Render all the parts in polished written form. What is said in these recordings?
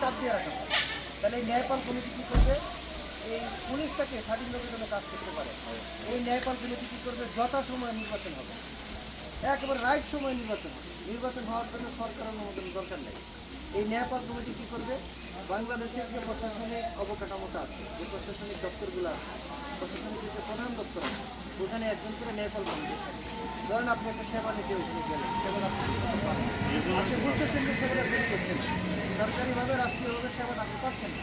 চাপ দিয়ে রাখা হয়। তাহলে এই ন্যায়পাল কমিটি কী করবে? এই পুলিশটাকে স্বাধীন লোকের জন্য কাজ করতে পারে। এই ন্যায়পাল কমিটি কী করবে? যথাসময়ে নির্বাচন হবে, একেবারে রাইট সময় নির্বাচন হবে। নির্বাচন হওয়ার জন্য সরকার অনুমোদন দরকার নেই। এই ন্যায়পাল কমিটি কী করবে? বাংলাদেশের যে প্রশাসনিক অবকাঠামোটা আছে, যে প্রশাসনিক দপ্তরগুলো আছে, প্রশাসনিক যে প্রধান দপ্তর আছে, ওখানে একজন করে ন্যায়পাল কমিটি থাকে। ধরেন আপনি একটা সেবা নিতে ওখানে গেলেন, সেবা আপনি বুঝতেছেন যে সেবাটা আপনি করছেন না, সরকারিভাবে রাষ্ট্রীয়ভাবে সেবাটা আপনি পাচ্ছেন না,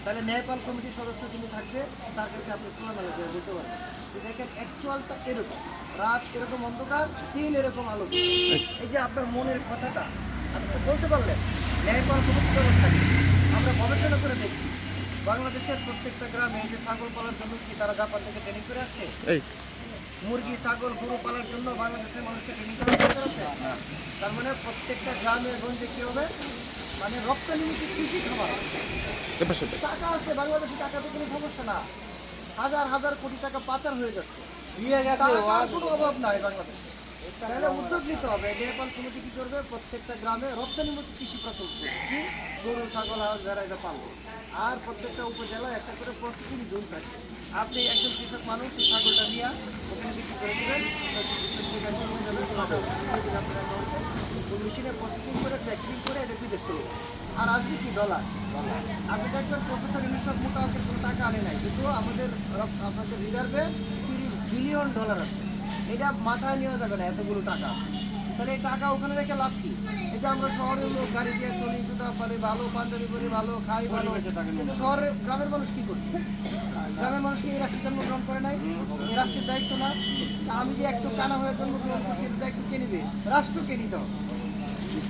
তাহলে ন্যায়পাল কমিটির সদস্য যিনি থাকবে তার কাছে আপনি তুলনা করে বলতে পারবেন যে দেখেন অ্যাকচুয়ালটা এরকম, রাত এরকম অন্ধকার, দিন এরকম আলো। এই যে আপনার মনের কথাটা আপনি তো বলতে পারলেন, ন্যায়পাল কমিটি ব্যবস্থা নেই। আমরা গবেষণা করে দেখছি বাংলাদেশের প্রত্যেকটা গ্রামে এই যে ছাগল পালার জন্য কি তারা জাপান থেকে ট্রেনিং করে আসছে? মুরগি ছাগল গরু পালার জন্য বাংলাদেশের মানুষকে ট্রেনিং করা দরকার আছে। তার মানে প্রত্যেকটা গ্রামে গঞ্জে কি হবে? মানে রপ্তানিমুখী কৃষি খাবার টাকা আছে বাংলাদেশে, টাকা তো কোনো সমস্যা না, হাজার হাজার কোটি টাকা পাচার হয়ে যাচ্ছে, টাকার কোনো অভাব নাই বাংলাদেশে। তাহলে উদ্যোগ নিতে হবে। ন্যায়পাল কমিটি কি করবে? প্রত্যেকটা গ্রামে রপ্তানিমুখী কৃষি প্রকল্প, কি গরু ছাগল হাঁস ভেড়া এটা পালবে, আর প্রত্যেকটা উপজেলায় একটা করে প্রসেসিং জোন থাকবে। আপনি একজন কৃষক মানুষ এই ছাগলটা নিয়ে ওখানে বিক্রি করে দেবেন, মেশিনে প্রসেসিং করে প্যাকেজিং করে এটা বিদেশ চলে। আর আসবে কি ডলার, আপনি দেখবেন প্রফেসর ইউনিসেফ মোটা অঙ্কের কোনো টাকা আনে নাই, কিন্তু আপনাদের রিজার্ভে $30 বিলিয়ন আছে। এটা মাথায় নেওয়া যাবে না, এতগুলো টাকা আছে। তাহলে এই টাকা ওখানে রেখে লাভ কি? এই যে আমরা শহরের লোক গাড়ি দিয়ে চলি, জুতা পারি ভালো, পাঞ্জাবি পরি ভালো, খাই ভালো, কিন্তু শহরের গ্রামের মানুষ কি করছে? গ্রামের মানুষকে এই রাষ্ট্রের জন্মগ্রহণ করে নাই, এই রাষ্ট্রের দায়িত্ব না। আমি যে একটু কানা হয়ে জন্মগ্রহণ করছি, এর দায়িত্ব কে নিবে? রাষ্ট্রকে নিতে হবে।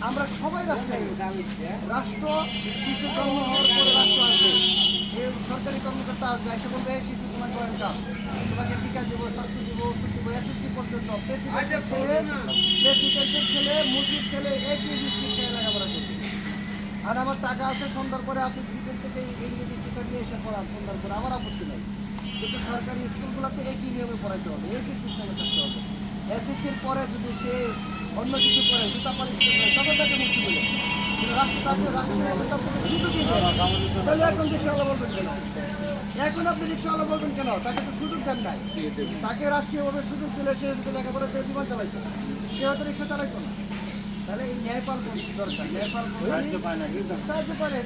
আমরা সবাই রাষ্ট্র, শিশু জন্ম হওয়ার পরে রাষ্ট্র আসবে, এই সরকারি কর্মকর্তা আসবে, এসে বলবে শিশু তোমার কয়েকটা, তোমাকে টিকা দেবো, স্বাস্থ্য দেবো, ওষুধ দেবো, এসএসসি পর্যন্ত প্রেসিডেন্টের ছেলে মুসলিম ছেলে একই বিস্কিট খেয়ে লেখাপড়া করছে। আর আমার টাকা আছে, সন্ধ্যার পরে আপনি বিদেশ থেকে ইংরেজি টিকা নিয়ে এসে পড়ান, সন্ধ্যার পরে আমার আপত্তি নেই, কিন্তু সরকারি স্কুলগুলোতে একই নিয়মে পড়াইতে হবে, একই সিস্টেমে থাকতে হবে। এসএসসির পরে যদি সে অন্য কিছু করে, জুতা পালিশ করে, তখন তাকে মুক্তি দিল, কিন্তু তাহলে এখন রিক্সাওয়ালা বলবেন কেন? এখন আপনি রিক্সাওয়ালা বলবেন কেন? তাকে তো সুযোগ দেন নাই, তাকে রাষ্ট্রীয়ভাবে সুযোগ দিলে সে যদি লেখাপড়া দিয়ে জীবন চালাইতো, সে হয়তো রিক্সা চালাইতো না। তাহলে এই ন্যায়পাল কমিটি দরকার, ন্যায়পাল সাহায্য পারে,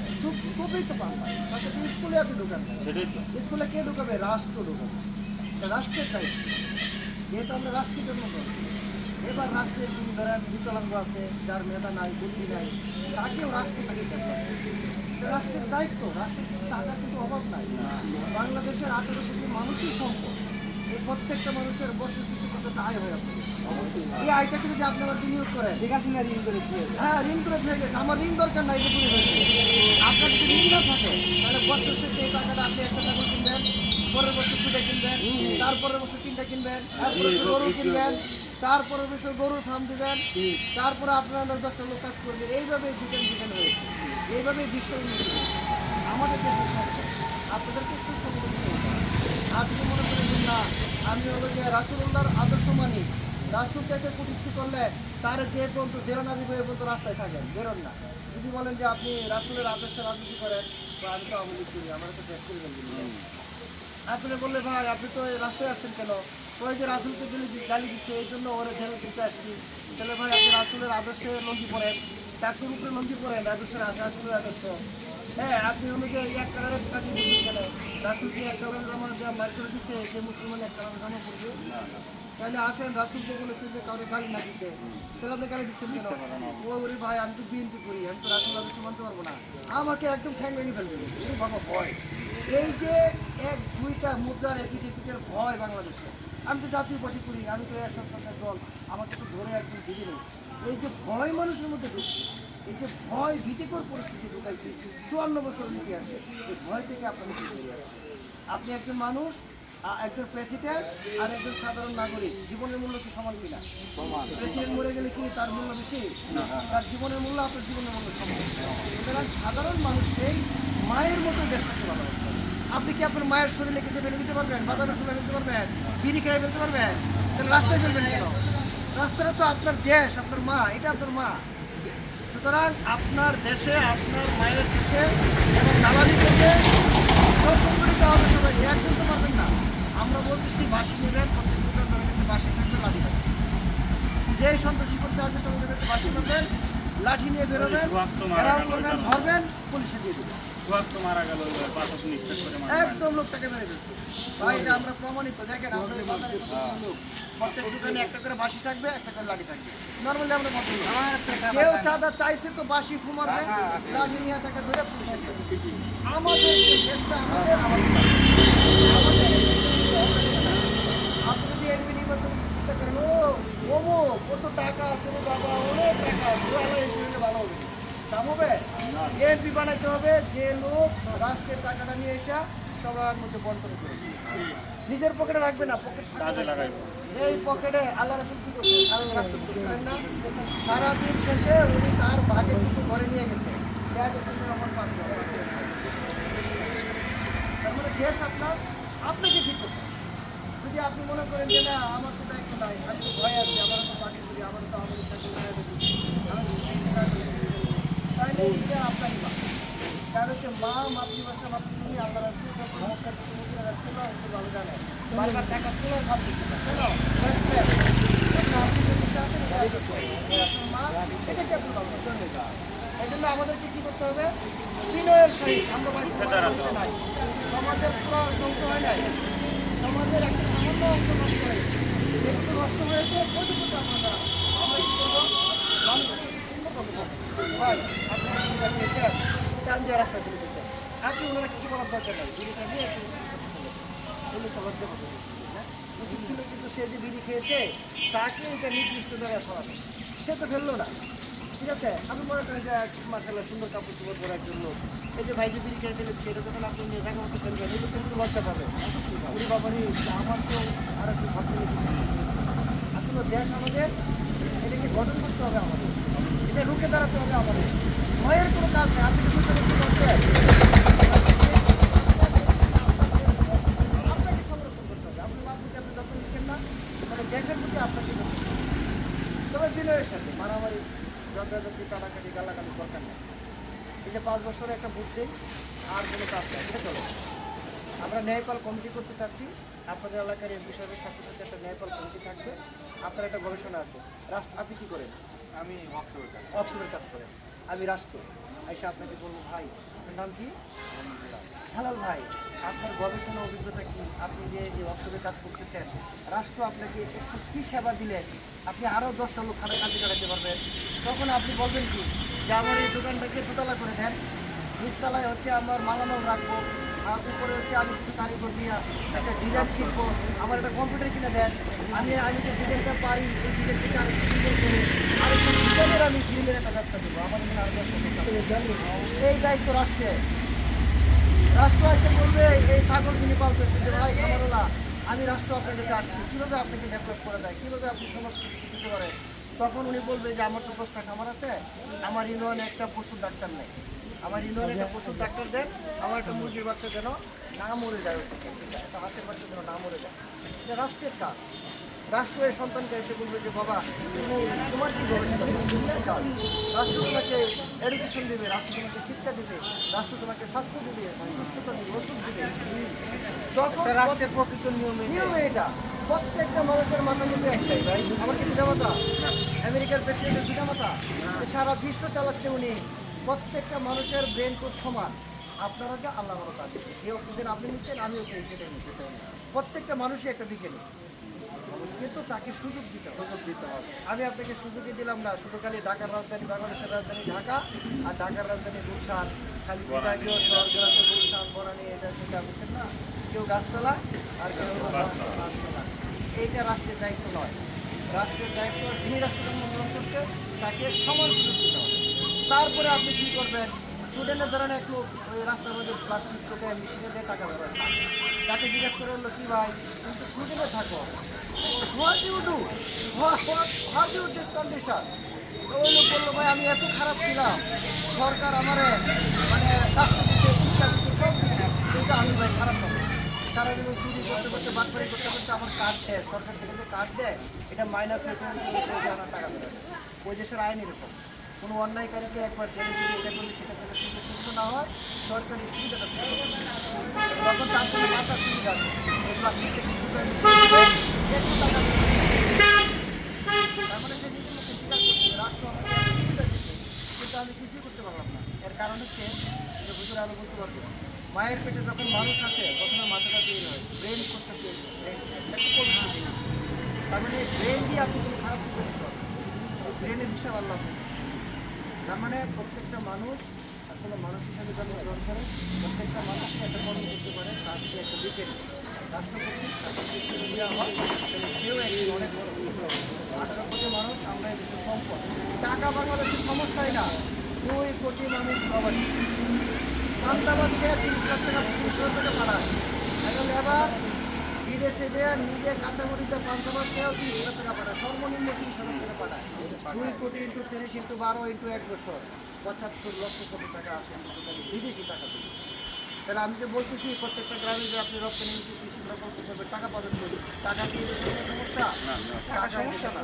খুবই তো পান না, তাকে তো স্কুলে আপনি ঢুকান না, স্কুলে কে ঢুকাবে? রাষ্ট্র ঢুকাবে, রাষ্ট্রের দায়িত্ব, যেহেতু আমরা রাষ্ট্রের জন্য করি। এবার রাষ্ট্রের যিনি ধরেন বিকলাঙ্গ আছে, যার মেধা নাই, বুদ্ধি নাই, তাকেও রাষ্ট্র থেকে রাষ্ট্রের দায়িত্ব, রাষ্ট্রের টাকা কিন্তু অভাব নাই। বাংলাদেশের 18 কোটি মানুষই সম্পদ, এই প্রত্যেকটা মানুষের বছর কিছু করতে আয় হয়ে যাচ্ছে। এই আয়টাকে যদি আপনি আবার বিনিয়োগ করেন, ঠিক আছে না, ঋণ করে দিয়ে, হ্যাঁ ঋণ করে হয়ে গেছে, আমার ঋণ দরকার নাই, এটা পুরো হয়েছে। আপনার যদি ঋণ না থাকে তাহলে বছর শেষে এই টাকাটা আপনি একটা ছাগল কিনবেন, পরের বছর দুটা কিনবেন, তারপরের বছর তিনটা কিনবেন, গরু কিনবেন, তারপরে বছর গরুর ফার্ম দিবেন, তারপরে আপনারা 10টা লোক কাজ করবে, এইভাবে ডিপেন্ড হয়েছে, এইভাবে বিশ্ব উন্নতি হয়েছে। আমাদের দেশের সরকার আপনাদেরকে সুসংগঠিত হতে হবে। আপনি মনে করেন না আমি হলো যে রাসূলুল্লাহর আদর্শ মানি, রাসূলকে প্রতিষ্ঠিত করলে তার যে পর্যন্ত জেরো না দিব এ পর্যন্ত রাস্তায় থাকেন, বেরোন না। যদি বলেন যে আপনি রাসূলের আদর্শে রাজনীতি করেন, বা আমি তো আওয়ামী লীগ করি, আমার তো দেশ করে ফেলবেন, আপনি বললে ভাই আপনি তো এই রাস্তায় আসছেন কেন? ওই যে রাসূলকে গালি দিচ্ছে, এই জন্য ওরা জেলে দিতে আসছি। তাহলে ভাই আপনি রাসূলের আদর্শে লঙ্গি পড়েন, ডাক্তার উপরে লঙ্গি পড়েন, রাসূলের আদর্শ। হ্যাঁ, আপনি অনুযায়ী এক কালারের চাকরি দিচ্ছেন কেন? রাসূলকে এক কালারের জামা যা মার করে দিচ্ছে, সে মুসলমান এক কালারের জামা পড়বে। তাহলে আসেন, রাসূলকে বলেছে যে কাউকে গালি না দিতে, তাহলে আপনি গালি দিচ্ছেন কেন? ওরে ভাই আমি তো বিএনপি করি, আমি তো রাসূল আদর্শ মানতে পারবো না, আমাকে একদম ঠ্যাং ভেঙে ফেলবে। বাবা ভয়, এই যে এক দুইটা মুদ্রার এপিটেপিটের ভয় বাংলাদেশে। আমি তো জাতীয় পার্টি করি, আমি তো এরশাদ সরকার দল, আমাকে তো ধরে একদম দিদি নেই। এই যে ভয় মানুষের মধ্যে ঢুকছে, এই যে ভয় ভীতিকর পরিস্থিতি ঢুকাইছে 54 বছরের ইতিহাসে, এই ভয় থেকে আপনাকে বেরিয়ে আসবে। আপনি একজন মানুষ, একজন প্রেসিডেন্ট আর একজন সাধারণ নাগরিক, জীবনের মূল্য কি সমান কিনা? প্রেসিডেন্ট মরে গেলে কি তার মূল্য বেশি? তার জীবনের মূল্য আপনার জীবনের মূল্য সমান। সুতরাং সাধারণ মানুষকে মায়ের মতো দেশটাকে ভালোবাসতে হবে। আপনি কি আপনার মায়ের শরীরে কিছু ফেলে দিতে পারবেন? বাজারে ফেলে দিতে পারবেন? বিড়ি খেয়ে ফেলতে পারবেন? তাহলে রাস্তায় ফেলবেন কেন? রাস্তাটা তো আপনার দেশ, আপনার মা, এটা আপনার মা। সুতরাং আপনার দেশে, আপনার মায়ের দেশে বলছি বাসি নেবেন, প্রত্যেক দুজন ধরে গেছে বাসি থাকবে, লাঠি থাকবে। যেই সন্ত্রাসী করতে আসবে চলে যাবে, বাসি করবেন, লাঠি নিয়ে বেরোবেন, ঘেরাও করবেন, ধরবেন, পুলিশে দিয়ে দেবেন। মারা গেল একদম লোকটাকে মেরে দিচ্ছে ভাই, এটা আমরা প্রমাণিত। দেখেন আমাদের বাজারে কতগুলো লোক, প্রত্যেক দোকানে একটা করে বাসি থাকবে, একটা করে লাঠি থাকবে। নর্মালি আমরা কত লোক, কেউ চাঁদা চাইছে তো বাসি ফুমাবে, লাঠি নিয়ে তাকে ধরে পুলিশে দিয়ে দেবে। আমাদের এই দেশটা আমাদের আপনি যদি এমপি নির্বাচন চিন্তা করেন, ও কত টাকা আছে রে বাবা, অনেক টাকা আছে, আল্লাহ এমপি হলে ভালো হবে, দাম হবে। এমপি বানাইতে হবে যে লোক রাষ্ট্রের টাকাটা নিয়ে এসে সবার মধ্যে বন্টন করে নিজের পকেটে রাখবে না, এই পকেটে আল্লাহ রাসূল কি করছেন, আল্লাহ রাসূল করছেন না, সারাদিন শেষে উনি তার ভাগের কিছু ঘরে নিয়ে গেছে। তার মানে দেশ আপনাকে ঠিক করতে হবে। যদি আপনি মনে করেন যে না আমার তো দায়িত্ব নাই, আমি তো ভয় আছি, আমার তো পার্টি করি, আমার তো আমাদের সাথে তাহলে এটা আপনারই মা। কারণ হচ্ছে মা মাতৃভাষা মাতৃভূমি আল্লাহ রাসূল যখন মক্কা থেকে মদিনা যাচ্ছিল, একটু ভালো জানে বারবার টাকা তোলার ভাব দিচ্ছে না, কেন আপনি যে দিতে আছেন আপনার মা, এটা কি আপনি ভালো এই জন্য আমাদেরকে কি করতে হবে, বিনয়ের সহিত আমরা নাই, সমাজের পুরো ধ্বংস হয় নাই, সমাজের একটা সামান্য অংশ নষ্ট হয়েছে, যেটুকু নষ্ট হয়েছে ওইটুকু আমরা আমরা কি করবো, মানুষকে সুন্দর করবো। ভাই আপনি দিয়েছেন, টান দিয়ে রাস্তা তুলে দিয়েছেন, আপনি ওনারা কিছু করার দরকার নাই, বিড়িটা নিয়ে একটু উচিত ছিল, কিন্তু সে যে বিড়ি খেয়েছে তাকে এটা নির্দিষ্ট জায়গায় সরাবে, সে তো ফেললো না। ঠিক আছে, আমি মনে করি যে মাসাল্লাহ সুন্দর কাপড় চোপড় পরার জন্য এই যে ভাই যে বিড়ি খেয়ে ফেলেছে, সেটা যখন আপনি নিয়ে জায়গা মতো ফেলবেন, এগুলো কিন্তু লজ্জা পাবে, উনি বাবারই আমার তো আর একটু ভাবতে আসলে দেশ আমাদের এটাকে গঠন করতে হবে, আমাদের এটা রুখে দাঁড়াতে হবে, আমাদের ভয়ের কোনো কাজ নেই। আপনি কিন্তু আপনাকে সংরক্ষণ করতে হবে, আপনি মার প্রতি আপনি যত্ন নিচ্ছেন না, মানে দেশের প্রতি আপনাকে তবে বিনয়ের সাথে মারামারি যন্ত্রাযন্ত্রী কাটাকাটি গালাগালি দরকার নেই। এই যে 5 বছরে একটা বুঝতে আর কোনো কাজ নেই, এটা চলো। আমরা ন্যায়পাল কমিটি করতে চাচ্ছি, আপনাদের এলাকার এমপি সাহেবের সাথে সাথে একটা ন্যায়পাল কমিটি থাকবে। আপনার একটা গবেষণা আছে, আপনি কী করেন? আমি অক্সফোর্ডের কাজ করেন, আমি রাষ্ট্র এসে আপনাকে বলবো ভাই আপনার নাম কি? হেলাল ভাই, আপনার গবেষণা অভিজ্ঞতা কি? আপনি যে এই অক্সফোর্ডের কাজ করতেছেন, রাষ্ট্র আপনাকে একটু কী সেবা দিলে আপনি আরও 10টা লোক কাজে কাটাতে পারবেন? তখন আপনি বলবেন কি যে আমার এই দোকানটাকে দোতলা করে দেন, নিচতলায় হচ্ছে আমার মালামাল রাখবো, আর উপরে হচ্ছে আমি কিছু কারিগর নিয়ে একটা ডিজাইন শিখবো, আমার একটা কম্পিউটার কিনে দেন, আমি যে ডিজাইনটা পারি এই ডিজাইনটাকে আরেকটু সুন্দর করে আরেকটু ডিজাইনের আমি ফিল্মের একটা ব্যবসা দেবো, আমার এখানে আরও এই দায়িত্ব রাষ্ট্রের। রাষ্ট্র এসে বলবে এই ছাগল যিনি পালতেছে যে ভাই খামারওয়ালা, আমি রাষ্ট্র আপনার কাছে আসছি, কীভাবে আপনাকে ডেভেলপ করে দেয়, কীভাবে আপনি সমাজ দিতে পারেন? তখন উনি বলবে যে আমার তো 10টা খামার আছে, আমার ইউনিয়নে একটা পশুর ডাক্তার নেই, আমার ইউনিয়নে একটা পশুর ডাক্তার দেন, আমার একটা মুরগির বাচ্চা যেন না মরে যায়, একটা হাঁসের বাচ্চা যেন না মরে যায়। এটা রাষ্ট্রের কাজ। রাষ্ট্র এই সন্তানকে এসে বলবে যে বাবা তুমি তোমার কি গবেষণা চাও, রাষ্ট্র তোমাকে এডুকেশন দেবে, রাষ্ট্র তোমাকে শিক্ষা দেবে, রাষ্ট্র তোমাকে স্বাস্থ্য দেবে, সুস্থতা দেবে, ওষুধ দেবে। তখন রাষ্ট্রের প্রকৃত নিয়মে এটা প্রত্যেকটা মানুষের মাথা কিন্তু একটাই ভাই, আমার কি পিতামাতা আমেরিকার প্রেসিডেন্টের পিতামাতা, সারা বিশ্ব চালাচ্ছে উনি। প্রত্যেকটা মানুষের ব্রেন কোড সমান, আপনারা যা আল্লাহ কাজ, যে অক্সিজেন আপনি নিচ্ছেন আমিও সেটাই নিচ্ছি, প্রত্যেকটা মানুষই একটা দিকে নেই, কিন্তু তাকে সুযোগ দিতে হবে। আমি আপনাকে সুযোগই দিলাম না, শুধু খালি ঢাকার রাজধানী, বাংলাদেশের রাজধানী ঢাকা আর ঢাকার রাজধানী গুলশান, খালি বিভাগীয় শহরগুলোতে গুলশান, বনানী, এটা সেটা বুঝছেন না, কেউ গাছতলা আর কেউ গাছতলা। এইটা রাষ্ট্রের দায়িত্ব নয়, রাষ্ট্রের দায়িত্ব যিনি রাষ্ট্র গ্রহণ করছে তাকে সমান সুযোগ দিতে হবে। তারপরে আপনি কী করবেন, স্টুডেন্টের ধরেন এক লোক ওই রাস্তার মধ্যে প্লাস্টিক চোখে মেশিনে দিয়ে টাকা বেরোয়, তাকে জিজ্ঞেস করে হলো কী ভাই তুমি তো স্টুডেন্টে থাকো, what you do, what you this condition? ওই লোক বললো ভাই আমি এত খারাপ ছিলাম, সরকার আমার মানে চাকরি দিতে, শিক্ষা দিতে, সব দিচ্ছে, কিন্তু আমি ভাই খারাপ পাবো, সারাদিন চুরি করতে করতে বাটপারি করতে করতে আমার কার্ড শেষ, সরকার থেকে যে কার্ড দেয় এটা মাইনাস হয়ে টাকা বেরোয়। ওই দেশের আইন এরকম, কোনো অন্যায়কারীকে একবার জেলে দিয়ে এটা করলে সেটা করলে সেটা সুস্থ না হয় সরকারি সুবিধাটা ছিল তখন তার জন্য মাথার সুবিধা আছে এই প্লাস্টিকটা কিন্তু একটু টাকা তার মানে সে নিজের মুখে স্বীকার করছে রাষ্ট্র আমাকে এত সুবিধা দিচ্ছে কিন্তু আমি কিছুই করতে পারলাম না এর কারণ হচ্ছে যে হুজুর আরো বলতে পারবো মায়ের পেটে যখন মানুষ আসে প্রথমে মাথাটা তৈরি হয় ব্রেন কোষটা তৈরি হয় তার মানে ব্রেন দিয়ে আপনি কোনো খারাপ কিছু করতে পারবেন ব্রেনের হিসাব আল্লাহ তার মানে প্রত্যেকটা মানুষ আসলে মানুষ হিসাবে জন্মগ্রহণ করে প্রত্যেকটা মানুষই একটা কর্ম করতে পারে তার সাথে একটা বিকেট রাষ্ট্রপতি দেওয়া হয় তাহলে সেও একদিন অনেক বড় 18 কোটি মানুষ আমরা এই দেশের সম্পদ টাকা বাংলাদেশের সমস্যাই না 2 কোটি মানুষ প্রবাসী পান্তাবাদকে 30 লাখ টাকা 30 লাখ টাকা পাঠায় এখন এবার বিদেশে যে নিজে কাঁচামরিচে পান্তাবাদকেও 30 লাখ টাকা পাঠায় সর্বনিম্ন 30 লাখ টাকা পাঠায় 2 কোটি ইন্টু 30 ইন্টু 12 ইন্টু 1 বছর 75 লক্ষ কোটি টাকা আসে বিদেশি টাকা থেকে তাহলে আমি যে বলতেছি প্রত্যেকটা গ্রামে যে আপনি রপ্তানি কৃষি প্রকল্প করবে টাকা পাবেন টাকা দিয়ে দেশের সমস্যা টাকা সমস্যা না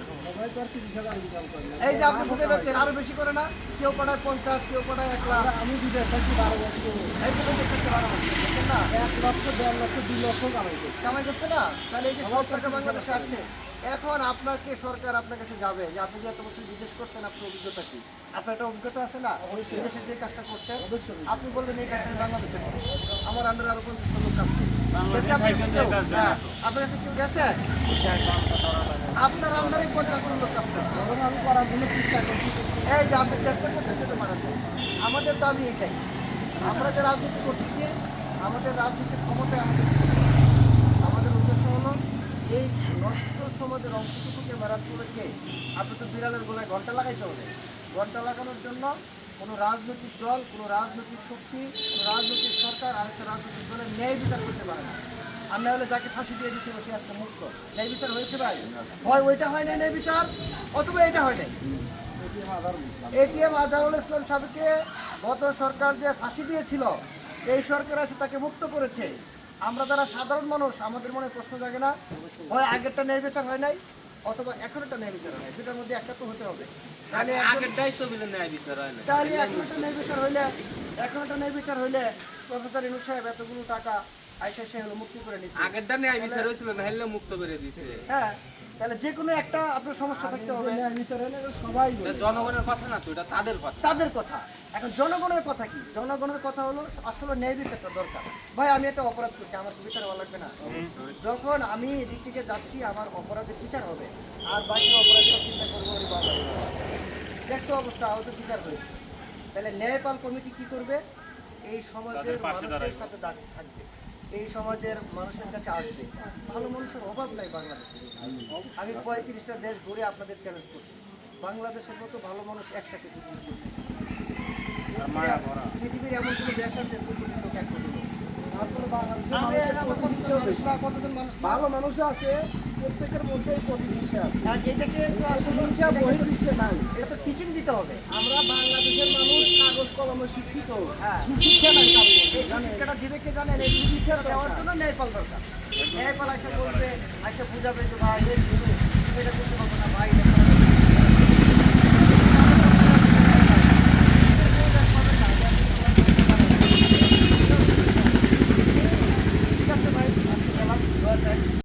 এই যে আপনি বুঝে যাচ্ছেন আরো বেশি করে না কেউ পাঠায় 50 কেউ পাঠায় 1 লাখ আমি বিদেশ থাকি 12 বছর এই যে দেখতে 12 বছর দেখেন না 1 লক্ষ 1.5 লক্ষ 2 লক্ষ কামাই করছে না তাহলে এই যে সরকার বাংলাদেশে আসছে এখন আপনাকে সরকার আপনার কাছে যাবে যে আপনি যে এত বছর বিদেশ করছেন আপনার অভিজ্ঞতা কি আপনার একটা অভিজ্ঞতা আছে না বিদেশে যে কাজটা করছেন আপনি বলবেন এই কাজটা বাংলাদেশে করে আমার আন্ডারে আরো 50 লোক কাজ করে আপনার কাছে কেউ গেছে আপনার আন্ডারে 50 লোক কাজ করে আমি করার জন্য চেষ্টা করছি এই যে আপনি চেষ্টা করছেন যেতে পারেন আমাদের দাবি এটাই আমরা যে রাজনীতি করতেছি আমাদের রাজনীতির ক্ষমতায় আমাদের উদ্দেশ্য হলো এই নষ্ট সমাজের অংশটুকুকে মেরাজ করেছে আপনি তো বিড়ালের গোলায় ঘন্টা লাগাইতে হবে ঘন্টা লাগানোর জন্য কোনো রাজনৈতিক দল কোনো রাজনৈতিক শক্তি কোনো রাজনৈতিক সরকার আরেকটা রাজনৈতিক দলের ন্যায় বিচার করতে পারে না আর না হলে যাকে ফাঁসি দিয়ে দিতে হবে সে আজকে মুক্ত ন্যায় বিচার হয়েছে ভাই হয় ওইটা হয় না ন্যায় বিচার অথবা এটা হয় নাই এটিএম আজহারুল ইসলাম সাহেবকে গত সরকার যে ফাঁসি দিয়েছিল এই সরকার এসে তাকে মুক্ত করেছে আমরা যারা সাধারণ মানুষ আমাদের মনে প্রশ্ন জাগে না হয় আগেরটা ন্যায় বিচার হয় নাই অথবা এখন একটা ন্যায় বিচার হয় দুটার মধ্যে একটা তো হতে হবে তাহলে আগেরটাই তো বিলে ন্যায় বিচার হয় না তাহলে এখন একটা ন্যায় বিচার হইলে এখন একটা ন্যায় বিচার হইলে প্রফেসর ইনু সাহেব এতগুলো টাকা আইসা সে হলো মুক্তি করে নিচ্ছে আগেরটা ন্যায় বিচার হয়েছিল না হলে মুক্ত করে দিয়েছে হ্যাঁ তাহলে যে কোনো একটা আপনার সমস্যা থাকতে হবে ন্যায় বিচার হলে সবাই জনগণের কথা না তো এটা তাদের কথা তাদের কথা এখন জনগণের কথা কি জনগণের কথা হলো আসলে ন্যায় বিচারটা দরকার ভাই আমি একটা অপরাধ করছি আমার বিচার ভালো লাগবে না যখন আমি এদিক থেকে যাচ্ছি আমার অপরাধের বিচার হবে আর বাকি অপরাধের চিন্তা করবো ওই বাবা দেখতো অবস্থা হয়তো বিচার হয়েছে তাহলে ন্যায়পাল কমিটি কি করবে এই সমাজের মানুষের সাথে থাকবে এই সমাজের মানুষের কাছে আসবে ভালো মানুষের অভাব নাই বাংলাদেশে আমি 35টা দেশ ঘুরে আপনাদের চ্যালেঞ্জ করছি বাংলাদেশের মতো ভালো মানুষ একসাথে পৃথিবীর এমন কোনো দেশ আছে 2 কোটি লোক 1 কোটি লোক কতজন মানুষ ভালো মানুষ আছে প্রত্যেকের মধ্যে প্রতিহিংসা আছে আর এটাকে নাই এটা তো টিচিং দিতে হবে আমরা বাংলাদেশের মানুষ কাগজ কলমে শিক্ষিত সুশিক্ষা নাই এই শিক্ষাটা দিবে কে জানেন এই শিক্ষা দেওয়ার জন্য ন্যায়পাল দরকার ন্যায়পাল এসে বলবে এসে বুঝাবে যে ভাই